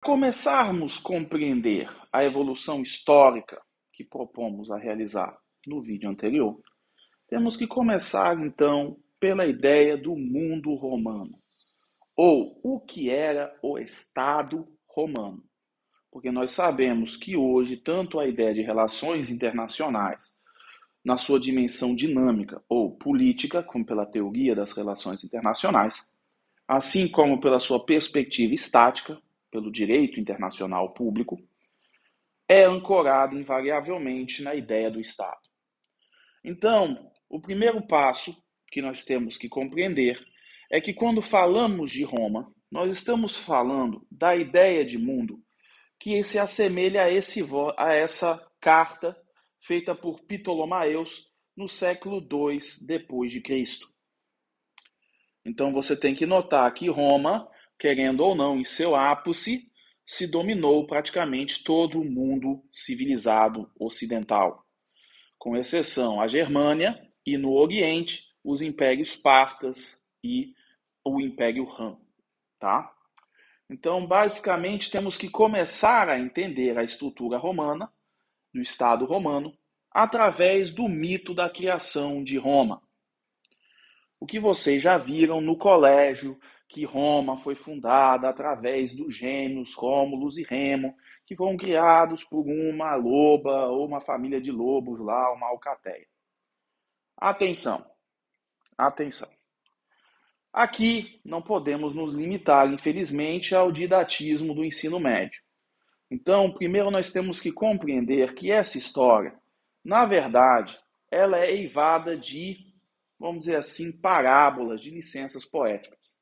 Começarmos a compreender a evolução histórica que propomos a realizar no vídeo anterior, temos que começar então pela ideia do mundo romano, ou o que era o Estado romano. Porque nós sabemos que hoje tanto a ideia de relações internacionais, na sua dimensão dinâmica ou política, como pela teoria das relações internacionais, assim como pela sua perspectiva estática, pelo direito internacional público, é ancorado invariavelmente na ideia do Estado. Então, o primeiro passo que nós temos que compreender é que quando falamos de Roma, nós estamos falando da ideia de mundo que se assemelha a essa carta feita por Ptolomaeus no século II depois de Cristo. Então você tem que notar que Roma, querendo ou não, em seu ápice, se dominou praticamente todo o mundo civilizado ocidental, com exceção a Germânia e no Oriente os impérios partas e o Império Han, tá? Então, basicamente, temos que começar a entender a estrutura romana, do Estado romano, através do mito da criação de Roma. O que vocês já viram no colégio, que Roma foi fundada através dos gêmeos Rômulus e Remo, que foram criados por uma loba ou uma família de lobos lá, uma alcateia. Atenção, atenção. Aqui não podemos nos limitar, infelizmente, ao didatismo do ensino médio. Então, primeiro nós temos que compreender que essa história, na verdade, ela é eivada de, vamos dizer assim, parábolas, de licenças poéticas.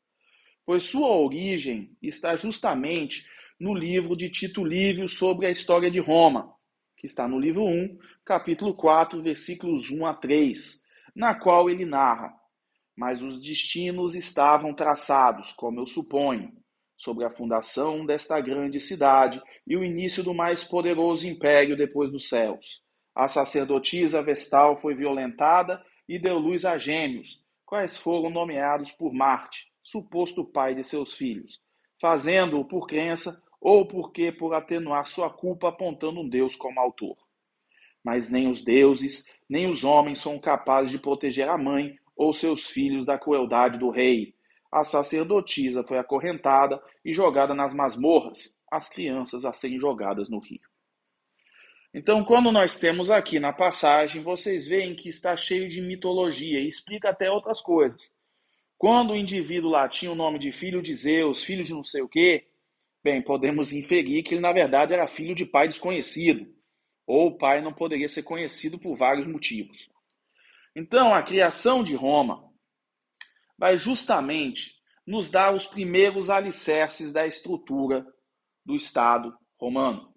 Pois sua origem está justamente no livro de Tito Livio sobre a história de Roma, que está no livro 1, capítulo 4, versículos 1 a 3, na qual ele narra: mas os destinos estavam traçados, como eu suponho, sobre a fundação desta grande cidade e o início do mais poderoso império depois dos céus. A sacerdotisa Vestal foi violentada e deu luz a gêmeos, quais foram nomeados por Marte, suposto pai de seus filhos, fazendo-o por crença ou porque por atenuar sua culpa apontando um Deus como autor. Mas nem os deuses, nem os homens são capazes de proteger a mãe ou seus filhos da crueldade do rei. A sacerdotisa foi acorrentada e jogada nas masmorras, as crianças a serem jogadas no rio. Então, quando nós temos aqui na passagem, vocês veem que está cheio de mitologia e explica até outras coisas. Quando o indivíduo lá tinha o nome de filho de Zeus, filho de não sei o quê, bem, podemos inferir que ele na verdade era filho de pai desconhecido, ou o pai não poderia ser conhecido por vários motivos. Então, a criação de Roma vai justamente nos dar os primeiros alicerces da estrutura do Estado romano.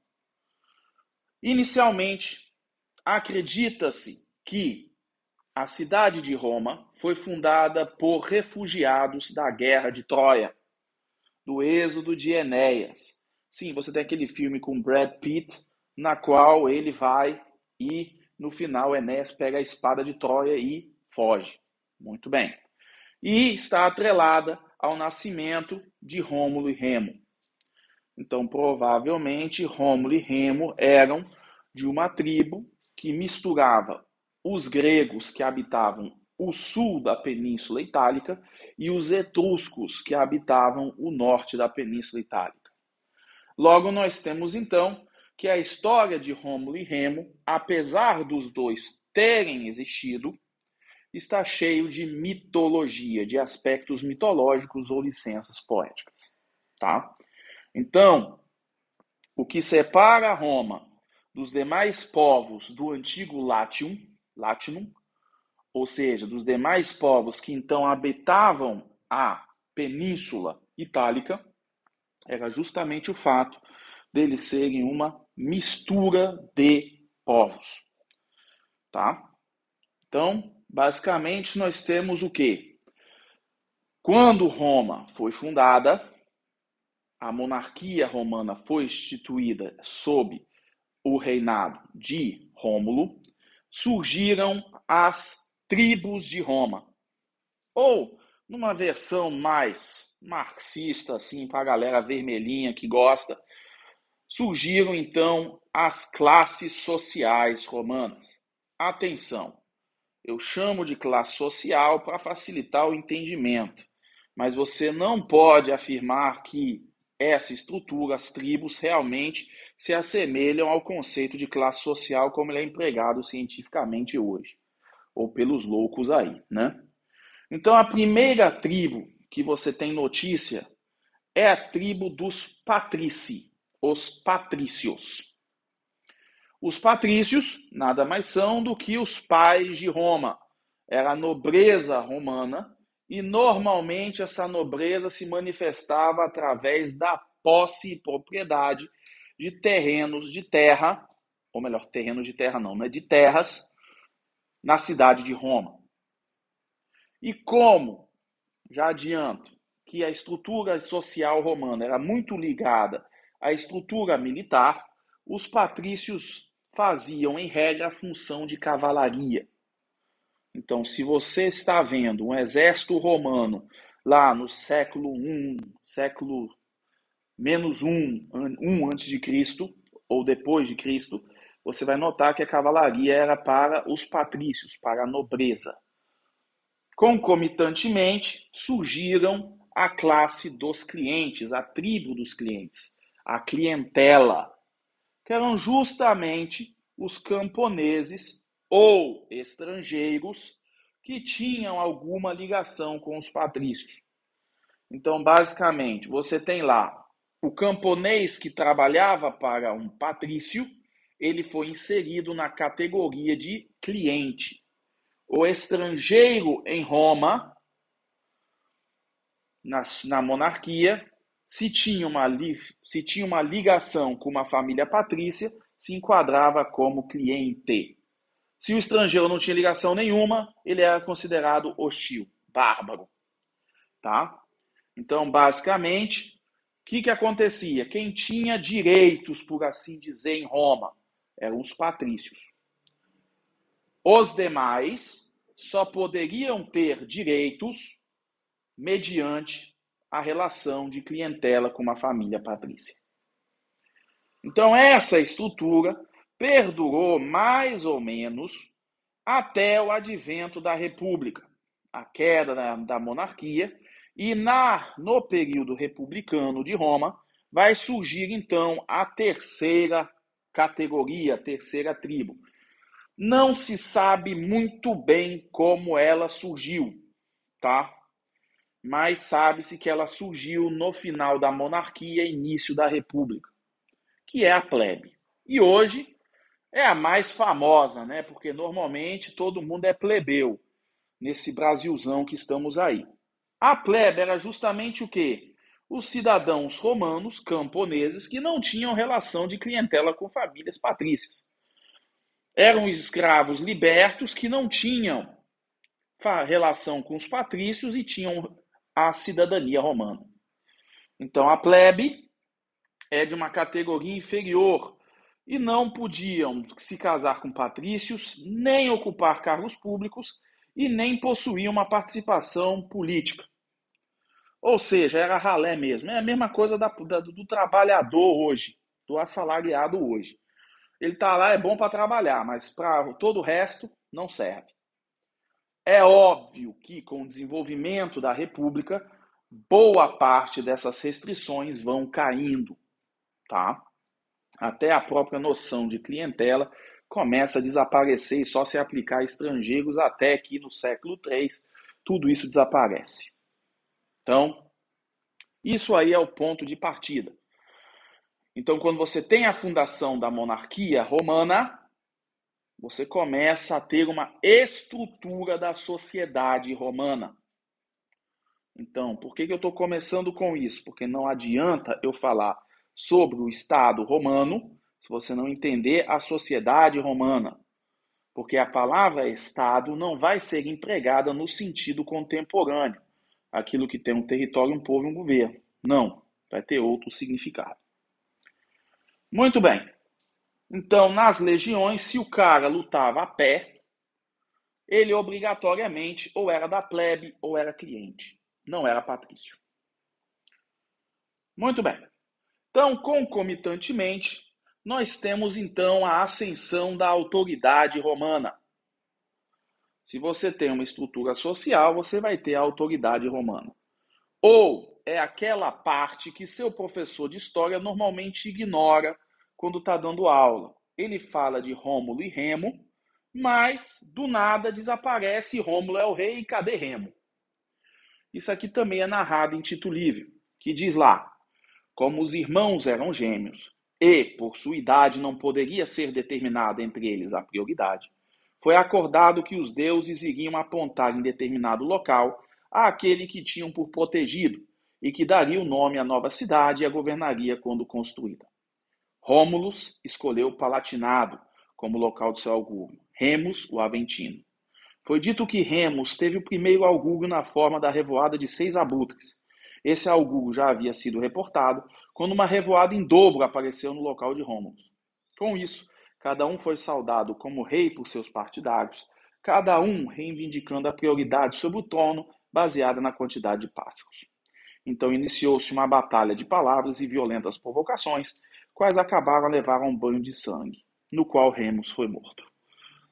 Inicialmente, acredita-se que a cidade de Roma foi fundada por refugiados da Guerra de Troia, do êxodo de Enéas. Sim, você tem aquele filme com Brad Pitt, na qual ele vai e, no final, Enéas pega a espada de Troia e foge. Muito bem. E está atrelada ao nascimento de Rômulo e Remo. Então, provavelmente, Rômulo e Remo eram de uma tribo que misturava os gregos que habitavam o sul da Península Itálica e os etruscos que habitavam o norte da Península Itálica. Logo, nós temos então que a história de Rômulo e Remo, apesar dos dois terem existido, está cheio de mitologia, de aspectos mitológicos ou licenças poéticas, tá? Então, o que separa Roma dos demais povos do antigo Latinum, ou seja, dos demais povos que então habitavam a Península Itálica, era justamente o fato deles serem uma mistura de povos, tá? Então, basicamente, nós temos o quê? Quando Roma foi fundada, a monarquia romana foi instituída sob o reinado de Rômulo, surgiram as tribos de Roma. Ou, numa versão mais marxista, assim, para a galera vermelhinha que gosta, surgiram então as classes sociais romanas. Atenção, eu chamo de classe social para facilitar o entendimento, mas você não pode afirmar que essa estrutura, as tribos, realmente se assemelham ao conceito de classe social como ele é empregado cientificamente hoje, ou pelos loucos aí, né? Então, a primeira tribo que você tem notícia é a tribo dos patrici, os patrícios. Os patrícios nada mais são do que os pais de Roma. Era a nobreza romana e normalmente essa nobreza se manifestava através da posse e propriedade de terrenos de terra, ou melhor, terrenos de terra não, né, de terras na cidade de Roma. E como, já adianto, que a estrutura social romana era muito ligada à estrutura militar, os patrícios faziam, em regra, a função de cavalaria. Então, se você está vendo um exército romano lá no século I, século menos 1 antes de Cristo, ou depois de Cristo, você vai notar que a cavalaria era para os patrícios, para a nobreza. Concomitantemente, surgiram a classe dos clientes, a tribo dos clientes, a clientela, que eram justamente os camponeses ou estrangeiros que tinham alguma ligação com os patrícios. Então, basicamente, você tem lá o camponês que trabalhava para um patrício, ele foi inserido na categoria de cliente. O estrangeiro em Roma, na monarquia, se tinha uma ligação com uma família patrícia, se enquadrava como cliente. Se o estrangeiro não tinha ligação nenhuma, ele era considerado hostil, bárbaro. Tá? Então, basicamente, o que acontecia? Quem tinha direitos, por assim dizer, em Roma, eram os patrícios. Os demais só poderiam ter direitos mediante a relação de clientela com uma família patrícia. Então, essa estrutura perdurou mais ou menos até o advento da República, a queda da monarquia, e no período republicano de Roma vai surgir então a terceira categoria, a terceira tribo. Não se sabe muito bem como ela surgiu, tá? Mas sabe-se que ela surgiu no final da monarquia e início da república, que é a plebe. E hoje é a mais famosa, né? Porque normalmente todo mundo é plebeu nesse Brasilzão que estamos aí. A plebe era justamente o quê? Os cidadãos romanos, camponeses, que não tinham relação de clientela com famílias patrícias. Eram escravos libertos que não tinham relação com os patrícios e tinham a cidadania romana. Então a plebe é de uma categoria inferior e não podiam se casar com patrícios, nem ocupar cargos públicos e nem possuir uma participação política. Ou seja, era ralé mesmo. É a mesma coisa do trabalhador hoje, do assalariado hoje. Ele está lá, é bom para trabalhar, mas para todo o resto não serve. É óbvio que, com o desenvolvimento da República, boa parte dessas restrições vão caindo, tá? Até a própria noção de clientela começa a desaparecer e só se aplicar a estrangeiros até que no século III tudo isso desaparece. Então, isso aí é o ponto de partida. Então, quando você tem a fundação da monarquia romana, você começa a ter uma estrutura da sociedade romana. Então, por que eu estou começando com isso? Porque não adianta eu falar sobre o Estado romano se você não entender a sociedade romana. Porque a palavra Estado não vai ser empregada no sentido contemporâneo, aquilo que tem um território, um povo e um governo. Não, vai ter outro significado. Muito bem. Então, nas legiões, se o cara lutava a pé, ele obrigatoriamente ou era da plebe ou era cliente. Não era patrício. Muito bem. Então, concomitantemente, nós temos então a ascensão da autoridade romana. Se você tem uma estrutura social, você vai ter a autoridade romana. Ou é aquela parte que seu professor de história normalmente ignora quando está dando aula. Ele fala de Rômulo e Remo, mas do nada desaparece Rômulo é o rei e cadê Remo? Isso aqui também é narrado em Tito Livio, que diz lá: como os irmãos eram gêmeos e, por sua idade, não poderia ser determinada entre eles a prioridade, foi acordado que os deuses iriam apontar em determinado local àquele que tinham por protegido e que daria o nome à nova cidade e a governaria quando construída. Rômulus escolheu o Palatinado como local de seu augúrio, Remus o Aventino. Foi dito que Remus teve o primeiro augúrio na forma da revoada de 6 abutres. Esse augúrio já havia sido reportado quando uma revoada em dobro apareceu no local de Rômulus. Com isso, cada um foi saudado como rei por seus partidários, cada um reivindicando a prioridade sobre o trono baseada na quantidade de pássaros. Então iniciou-se uma batalha de palavras e violentas provocações, quais acabaram a levar a um banho de sangue, no qual Remus foi morto.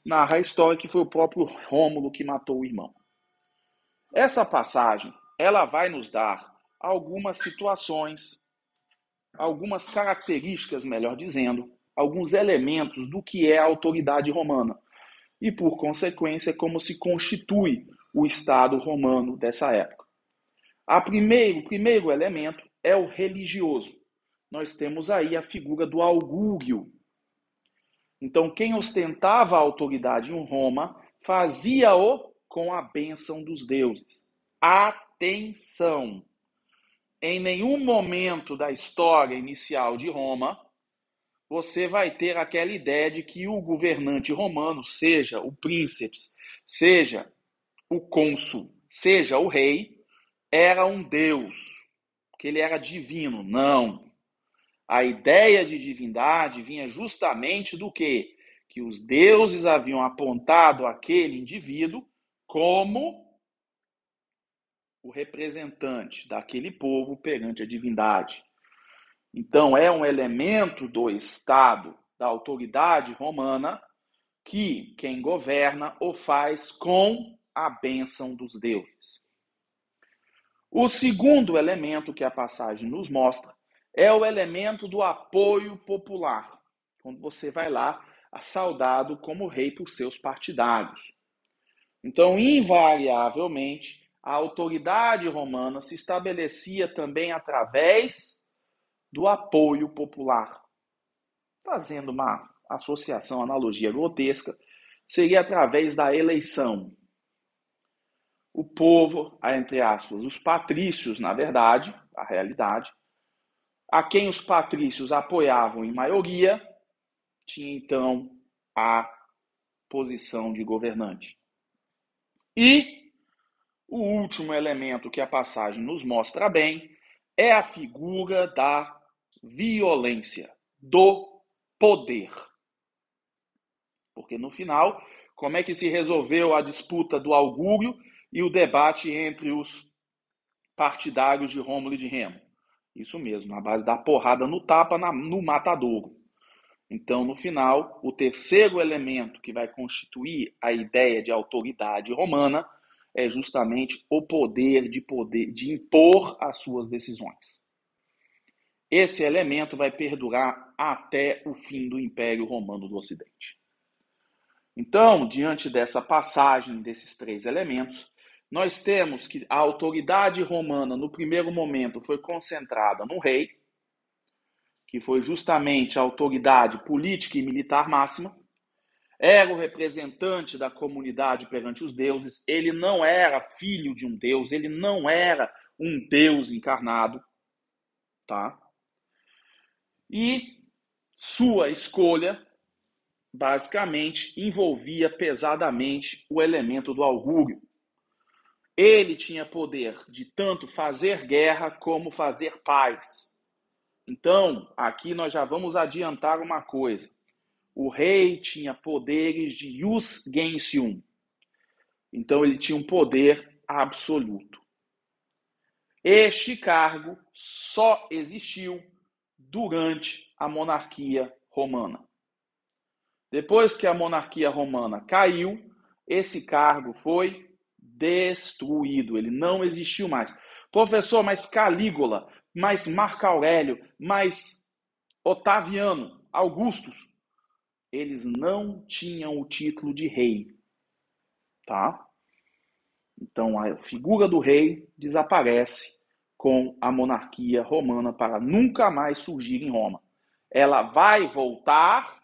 Narra a história que foi o próprio Rômulo que matou o irmão. Essa passagem, ela vai nos dar algumas situações, algumas características, melhor dizendo, alguns elementos do que é a autoridade romana. E, por consequência, como se constitui o Estado romano dessa época. O primeiro elemento é o religioso. Nós temos aí a figura do augúrio. Então, quem ostentava a autoridade em Roma fazia-o com a bênção dos deuses. Atenção! Em nenhum momento da história inicial de Roma, você vai ter aquela ideia de que o governante romano, seja o príncipe, seja o cônsul, seja o rei, era um deus, que ele era divino. Não. A ideia de divindade vinha justamente do quê? Que os deuses haviam apontado aquele indivíduo como o representante daquele povo perante a divindade. Então, é um elemento do Estado, da autoridade romana, que quem governa o faz com a bênção dos deuses. O segundo elemento que a passagem nos mostra é o elemento do apoio popular. Quando você vai lá, saudado como rei por seus partidários. Então, invariavelmente, a autoridade romana se estabelecia também através do apoio popular. Fazendo uma associação, analogia grotesca, seria através da eleição. O povo, entre aspas, os patrícios, na verdade, a realidade, a quem os patrícios apoiavam em maioria, tinha então a posição de governante. E o último elemento que a passagem nos mostra bem é a figura da violência, do poder. Porque no final, como é que se resolveu a disputa do augúrio e o debate entre os partidários de Rômulo e de Remo? Isso mesmo, na base da porrada no tapa, no matadouro. Então, no final, o terceiro elemento que vai constituir a ideia de autoridade romana é justamente o poder de impor as suas decisões. Esse elemento vai perdurar até o fim do Império Romano do Ocidente. Então, diante dessa passagem desses três elementos, nós temos que a autoridade romana, no primeiro momento, foi concentrada no rei, que foi justamente a autoridade política e militar máxima, era o representante da comunidade perante os deuses, ele não era filho de um deus, ele não era um deus encarnado, tá? E sua escolha, basicamente, envolvia pesadamente o elemento do augúrio. Ele tinha poder de tanto fazer guerra como fazer paz. Então, aqui nós já vamos adiantar uma coisa. O rei tinha poderes de ius gentium. Então, ele tinha um poder absoluto. Este cargo só existiu durante a monarquia romana. Depois que a monarquia romana caiu, esse cargo foi destruído, ele não existiu mais. Professor, mas Calígula, mais Marco Aurélio, mais Otaviano, Augustus, eles não tinham o título de rei, tá? Então a figura do rei desaparece com a monarquia romana para nunca mais surgir em Roma. Ela vai voltar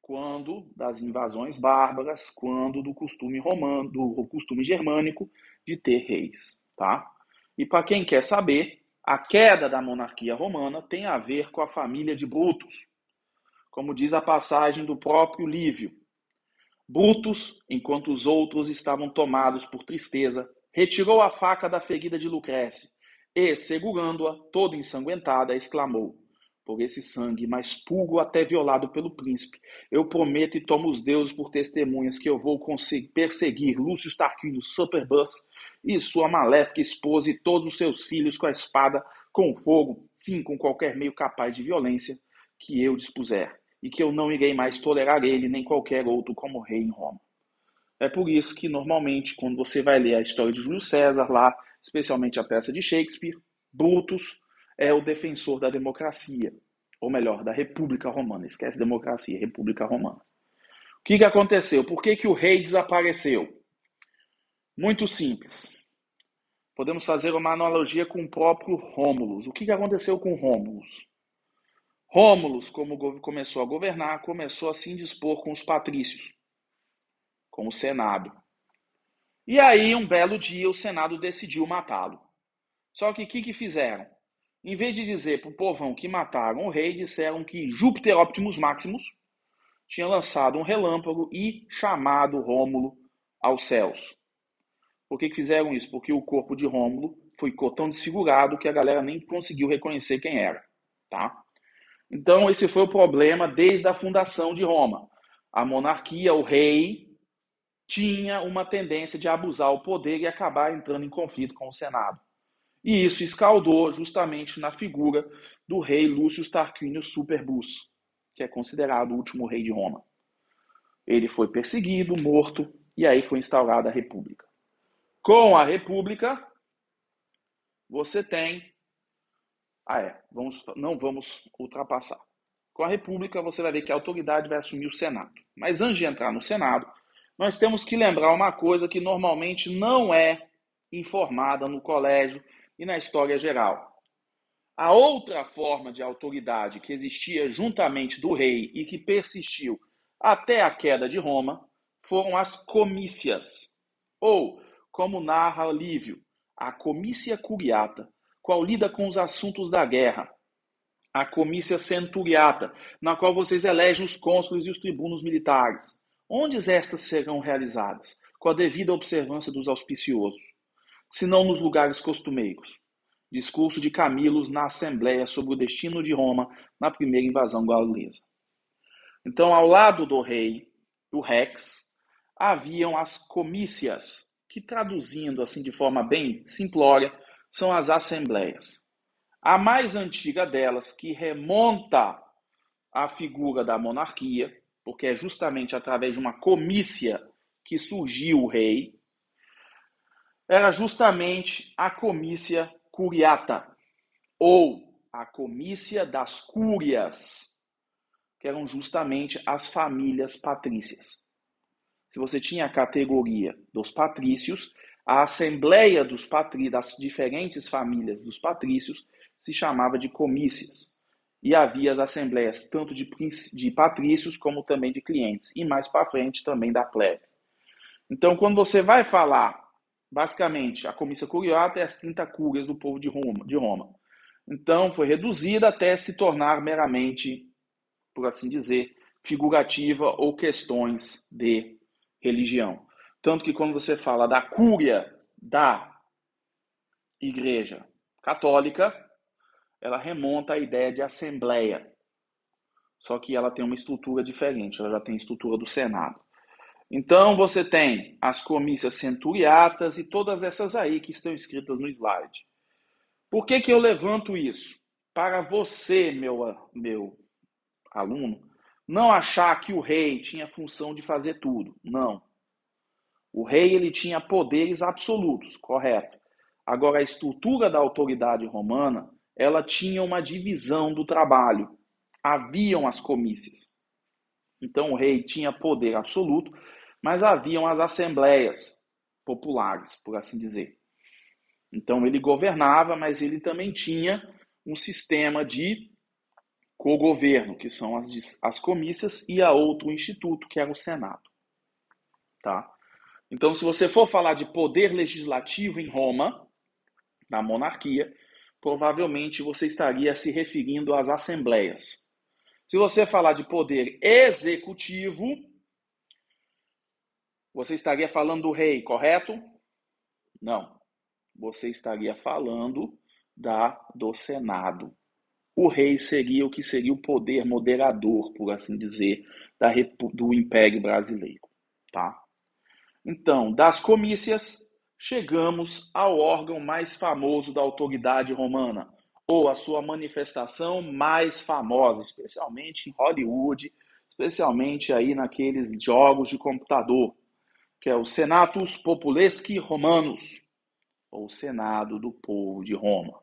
quando das invasões bárbaras, quando do costume romano, do costume germânico de ter reis, tá? E para quem quer saber, a queda da monarquia romana tem a ver com a família de Brutus. Como diz a passagem do próprio Lívio, Brutus, enquanto os outros estavam tomados por tristeza, retirou a faca da ferida de Lucrécia e, segurando-a, toda ensanguentada, exclamou: por esse sangue mais puro até violado pelo príncipe, eu prometo e tomo os deuses por testemunhas que eu vou perseguir Lúcio Tarquinius Superbus e sua maléfica esposa e todos os seus filhos com a espada, com o fogo, sim, com qualquer meio capaz de violência que eu dispuser, e que eu não irei mais tolerar ele nem qualquer outro como rei em Roma. É por isso que, normalmente, quando você vai ler a história de Júlio César lá, especialmente a peça de Shakespeare, Brutus é o defensor da democracia, ou melhor, da República Romana. Esquece democracia, República Romana. O que aconteceu? Por que o rei desapareceu? Muito simples. Podemos fazer uma analogia com o próprio Rômulus. O que aconteceu com Rômulus? Rômulus, como começou a governar, começou a se indispor com os patrícios, com o Senado. E aí, um belo dia, o Senado decidiu matá-lo. Só que o que fizeram? Em vez de dizer para o povão que mataram o rei, disseram que Júpiter Optimus Maximus tinha lançado um relâmpago e chamado Rômulo aos céus. Por que fizeram isso? Porque o corpo de Rômulo ficou tão desfigurado que a galera nem conseguiu reconhecer quem era, tá? Então, esse foi o problema desde a fundação de Roma. A monarquia, o rei, tinha uma tendência de abusar o poder e acabar entrando em conflito com o Senado. E isso escaldou justamente na figura do rei Lúcio Tarquinius Superbus, que é considerado o último rei de Roma. Ele foi perseguido, morto, e aí foi instaurada a República. Com a República, você tem... não vamos ultrapassar. Com a República, você vai ver que a autoridade vai assumir o Senado. Mas antes de entrar no Senado, nós temos que lembrar uma coisa que normalmente não é informada no colégio e na história geral. A outra forma de autoridade que existia juntamente do rei e que persistiu até a queda de Roma foram as comícias, ou, como narra Lívio, a comícia curiata, qual lida com os assuntos da guerra, a comícia centuriata, na qual vocês elegem os cônsules e os tribunos militares. Onde estas serão realizadas? Com a devida observância dos auspiciosos, se não nos lugares costumeiros. Discurso de Camillus na Assembleia sobre o destino de Roma na primeira invasão gaulesa. Então, ao lado do rei, do Rex, haviam as comícias, que traduzindo assim de forma bem simplória, são as assembleias. A mais antiga delas, que remonta à figura da monarquia, porque é justamente através de uma comícia que surgiu o rei, era justamente a comícia curiata, ou a comícia das cúrias, que eram justamente as famílias patrícias. Se você tinha a categoria dos patrícios, a assembleia das diferentes famílias dos patrícios se chamava de comícias. E havia as assembleias tanto de patrícios como também de clientes. E mais para frente também da plebe. Então, quando você vai falar, basicamente, a comícia curiata é as 30 cúrias do povo de Roma. Então, foi reduzida até se tornar meramente, por assim dizer, figurativa ou questões de religião. Tanto que quando você fala da cúria da Igreja Católica, ela remonta à ideia de assembleia. Só que ela tem uma estrutura diferente, ela já tem a estrutura do Senado. Então você tem as comícias centuriatas e todas essas aí que estão escritas no slide. Por que eu levanto isso? para você, meu aluno, não achar que o rei tinha a função de fazer tudo. Não. O rei ele tinha poderes absolutos, correto. Agora, a estrutura da autoridade romana, ela tinha uma divisão do trabalho. Haviam as comícias. Então, o rei tinha poder absoluto, mas haviam as assembleias populares, por assim dizer. Então, ele governava, mas ele também tinha um sistema de cogoverno, que são as comícias, e a outro instituto, que era o Senado. Tá? Então, se você for falar de poder legislativo em Roma, na monarquia, provavelmente você estaria se referindo às assembleias. Se você falar de poder executivo, você estaria falando do rei, correto? Não. Você estaria falando do Senado. O rei seria o que seria o poder moderador, por assim dizer, do Império Brasileiro. Tá? Então, das comícias, chegamos ao órgão mais famoso da autoridade romana, ou a sua manifestação mais famosa, especialmente em Hollywood, especialmente aí naqueles jogos de computador, que é o Senatus Populesque Romanus, ou Senado do Povo de Roma.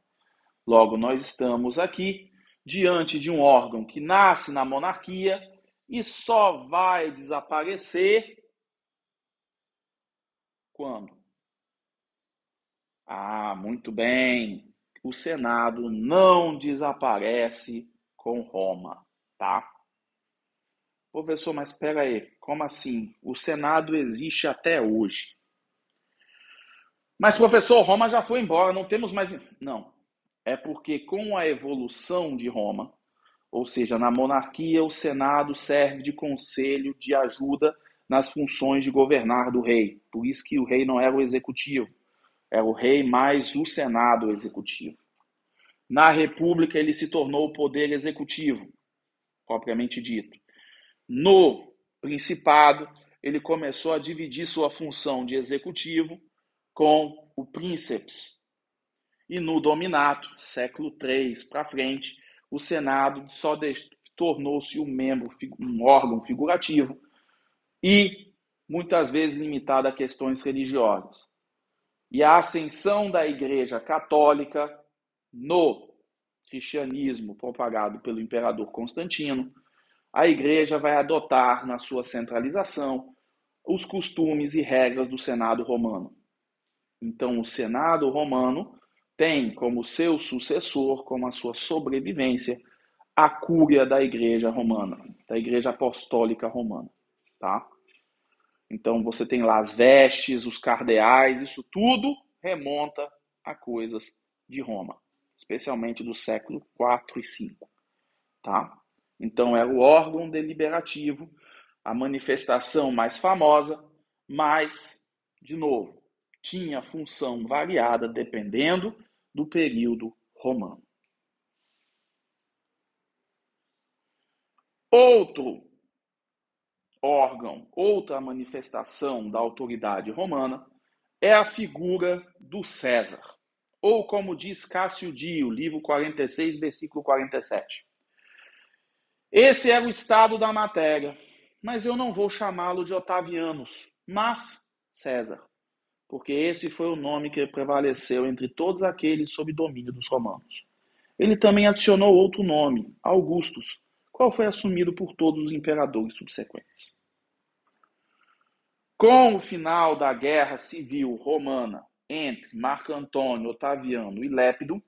Logo, nós estamos aqui diante de um órgão que nasce na monarquia e só vai desaparecer quando? Muito bem. O Senado não desaparece com Roma, tá? Professor, mas espera aí, como assim? O Senado existe até hoje. Mas, professor, Roma já foi embora, não temos mais... Não, é porque com a evolução de Roma, ou seja, na monarquia, o Senado serve de conselho, de ajuda nas funções de governar do rei. Por isso que o rei não era o executivo, era o rei mais o Senado executivo. Na República, ele se tornou o poder executivo, propriamente dito. No Principado, ele começou a dividir sua função de executivo com o Princeps. E no Dominato, século III para frente, o Senado só tornou-se um órgão figurativo e muitas vezes limitado a questões religiosas. E a ascensão da Igreja Católica no cristianismo propagado pelo imperador Constantino, a Igreja vai adotar na sua centralização os costumes e regras do Senado romano. Então, o Senado romano tem como seu sucessor, como a sua sobrevivência, a cúria da Igreja romana, da Igreja Apostólica Romana, tá? Então, você tem lá as vestes, os cardeais, isso tudo remonta a coisas de Roma, especialmente do século IV e V, tá? Então, era o órgão deliberativo, a manifestação mais famosa, mas, de novo, tinha função variada dependendo do período romano. Outro órgão, outra manifestação da autoridade romana é a figura do César, ou como diz Cássio Dio, livro 46, versículo 47. Esse era o estado da matéria, mas eu não vou chamá-lo de Otavianos, mas César, porque esse foi o nome que prevaleceu entre todos aqueles sob domínio dos romanos. Ele também adicionou outro nome, Augustus, qual foi assumido por todos os imperadores subsequentes. Com o final da Guerra Civil Romana entre Marco Antônio, Otaviano e Lépido,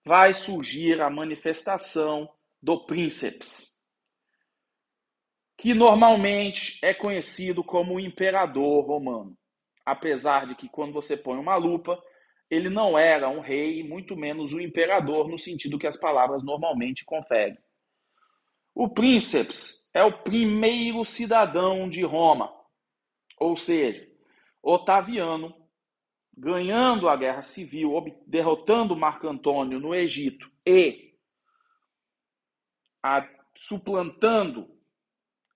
vai surgir a manifestação do Princeps, que normalmente é conhecido como o imperador romano. Apesar de que, quando você põe uma lupa, ele não era um rei, muito menos um imperador, no sentido que as palavras normalmente conferem. O Princeps é o primeiro cidadão de Roma, ou seja, Otaviano, ganhando a guerra civil, derrotando Marco Antônio no Egito e suplantando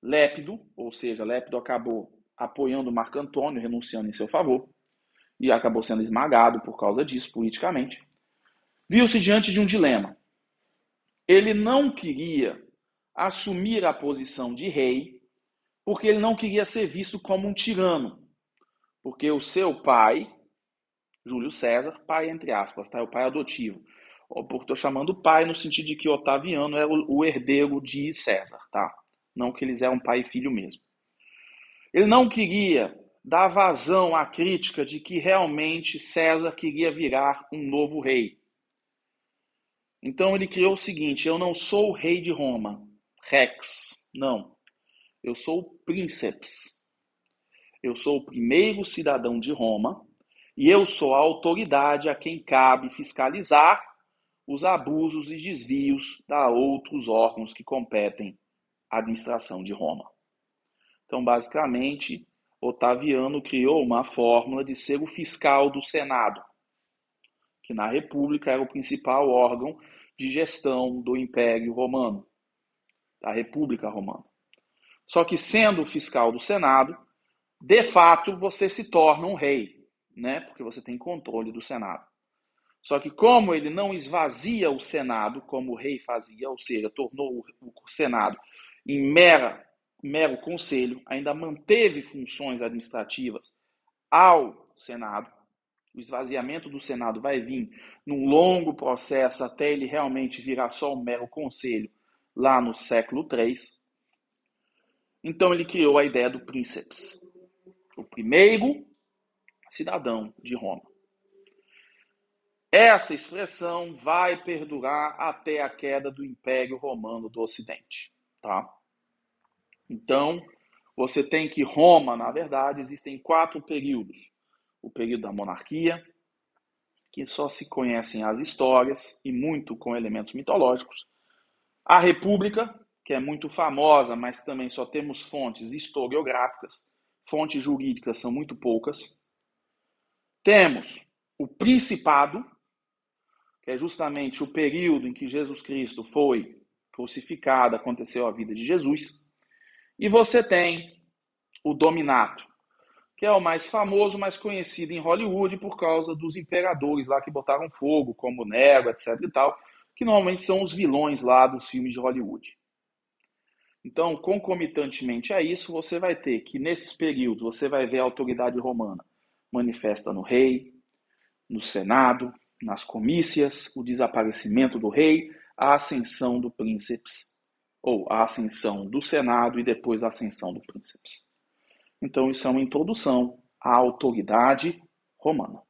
Lépido, ou seja, Lépido acabou apoiando Marco Antônio, renunciando em seu favor, e acabou sendo esmagado por causa disso, politicamente, viu-se diante de um dilema. Ele não queria assumir a posição de rei, porque ele não queria ser visto como um tirano. Porque o seu pai, Júlio César, pai entre aspas, tá? É o pai adotivo. Estou chamando pai no sentido de que Otaviano é o herdeiro de César, tá? Não que eles eram pai e filho mesmo. Ele não queria dar vazão à crítica de que realmente César queria virar um novo rei. Então ele criou o seguinte: eu não sou o rei de Roma, Rex, não. Eu sou o Princeps. Eu sou o primeiro cidadão de Roma e eu sou a autoridade a quem cabe fiscalizar os abusos e desvios da outros órgãos que competem à administração de Roma. Então, basicamente, Otaviano criou uma fórmula de ser o fiscal do Senado, que na República era o principal órgão de gestão do Império Romano, da República Romana. Só que sendo o fiscal do Senado, de fato você se torna um rei, né? Porque você tem controle do Senado. Só que como ele não esvazia o Senado como o rei fazia, ou seja, tornou o Senado em mero conselho, ainda manteve funções administrativas ao Senado. O esvaziamento do Senado vai vir num longo processo até ele realmente virar só um mero conselho lá no século III. Então ele criou a ideia do Princeps, o primeiro cidadão de Roma. Essa expressão vai perdurar até a queda do Império Romano do Ocidente, tá? Então, você tem que Roma, na verdade, existem 4 períodos. O período da monarquia, que só se conhecem as histórias e muito com elementos mitológicos. A república, que é muito famosa, mas também só temos fontes historiográficas. Fontes jurídicas são muito poucas. Temos o principado, que é justamente o período em que Jesus Cristo foi crucificado, aconteceu a vida de Jesus. E você tem o dominato, que é o mais famoso, mais conhecido em Hollywood por causa dos imperadores lá que botaram fogo, como Nero, etc e tal, que normalmente são os vilões lá dos filmes de Hollywood. Então, concomitantemente a isso, você vai ter que nesses períodos você vai ver a autoridade romana manifesta no rei, no senado, nas comícias, o desaparecimento do rei, a ascensão do príncipe, ou a ascensão do senado e depois a ascensão do príncipe. Então, isso é uma introdução à autoridade romana.